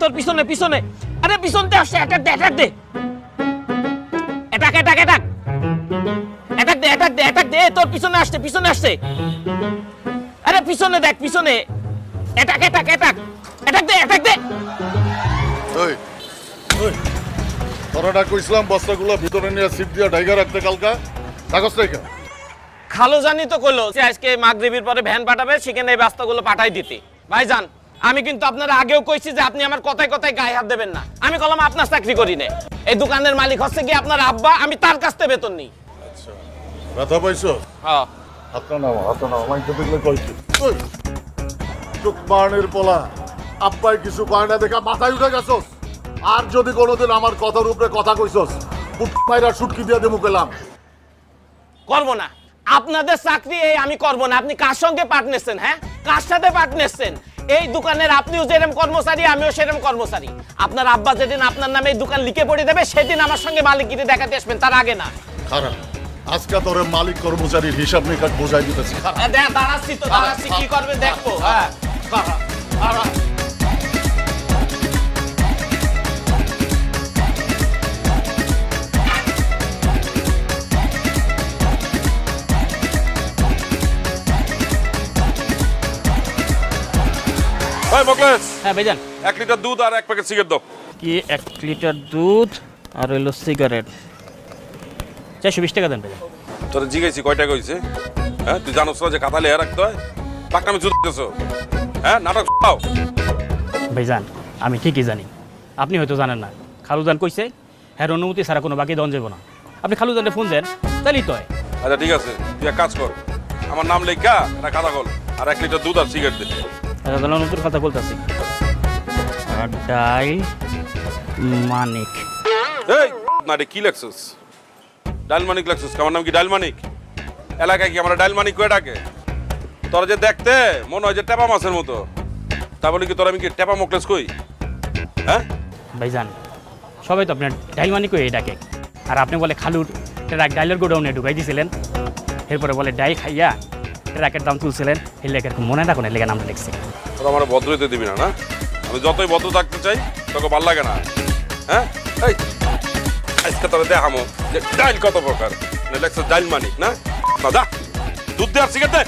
তোর পিছনে পিছনে আরে পিছনতে আসছে অ্যাটাক দে অ্যাটাক দে অ্যাটাক অ্যাটাক অ্যাটাক অ্যাটাক দে অ্যাটাক দে অ্যাটাক দে তোর পিছনে আসছে আরে পিছনে দেখ পিছনে অ্যাটাক অ্যাটাক অ্যাটাক অ্যাটাক দে অ্যাটাক দে ওই ওই তোরা কইছিলাম বস্তাগুলো ভিতরে নিয়ে সিপ দিয়ে ঢাইকা রাখতে কালকা কাগজ রেখা খালো জানি তো কইলো যে আজকে মাগরিবের পরে ভ্যান পাঠাবে সেখানে এই বস্তাগুলো পাঠাই দিতে ভাইজান আমি কিন্তু আপনারা আগেও কইছি যে আপনি আমার কথায় কথায় গায়ে হাত দেবেন না আমি কলম আপনার চাকরি করি না এই দোকানের মালিক হচ্ছে কি আপনার আব্বা আমি তার কাছ থেকে বেতন নিই আচ্ছা ব্যথা পাইছো হ্যাঁ হাতটা নাও আমি তো দেখলে কইছি ওই চোখ বানের পোলা আব্বাই কিছু কয় না দেখা মাথায় উঠে গেছস আর যদি কোনোদিন আমার কথার উপরে কথা কইছস পুট মাইরা শুটকি দিয়ে দেবো গেলাম করব না আপনাদের চাকরি এই আমি করব না আপনি কার সঙ্গে পার্টনারছেন হ্যাঁ কার সাথে পার্টনারছেন এই দোকানের আপনিও যেরকম কর্মচারী আমিও সেরকম কর্মচারী আপনার আব্বা যেদিন আপনার নামে এই দোকান লিখে পড়ে দেবে সেদিন আমার সঙ্গে মালিকগিরি দেখাতে আসবেন তার আগে না খারাপ আজকে তোর মালিক কর্মচারীর হিসাব নিকাশ বোঝাই দিতেছি দাঁড়াচ্ছি কি করবে দেখবো হ্যাঁ ভাই মোকলেস হ্যাঁ ভাইজান 1 লিটার দুধ আর 1 প্যাকেট সিগারেট দাও কি 1 লিটার দুধ আর হলো সিগারেট 420 টাকা দেন ভাইজান তোর জিজ্ঞাসি কয় টাকা হইছে হ্যাঁ তুই জানোস না যে খাতা লেখা রাখতে হয় পাকনামি চুদ দিতেছো হ্যাঁ নাটক পাও ভাইজান আমি ঠিকই জানি আপনি হয়তো জানেন না খালুজান কইছে হ্যাঁ অনুমতি ছাড়া কোনো বাকি দন যাবো না আপনি খালুজানকে ফোন দেন তাহলেই তো হয় আচ্ছা ঠিক আছে তুই এক কাজ কর আমার নাম লেখা একটা খাতা কল আর 1 লিটার দুধ আর সিগারেট দে তাহলে নতুন কথা বলতেছি ডাই মানিক এই না রে কি লেখছিস ডাইল মানিক লেখছিস আমার নাম কি ডাইল মানিক এলাকায় কি আমরা ডাইল মানিক কয়ে ডাকে তোরা যে দেখতে মনে হয় যে টেপা মাছের মতো তা বলি কি তোর আমি কি টেপা মোকলেস কই হ্যাঁ ভাইজান সবাই তো আপনার ডাইল মানিক হয়ে ডাকে আর আপনি বলে খালুর ট্রাক ডাইলের গোডাউনে ঢুকাই দিয়েছিলেন এরপরে বলে ডাইল খাইয়া ট্রাকের দাম তুলছিলেন এই লেখার মনে রাখুন এই লেখা নামটা লিখছি তোরা আমার ভদ্র হইতে দিবি না না আমি যতই ভদ্র থাকতে চাই তোকে ভাল লাগে না হ্যাঁ এই আজকে তোরা দেখামো যে ডাইল কত প্রকার লেখছে ডাইল মানিক না না দা দুধ দে আর সিগারেট দে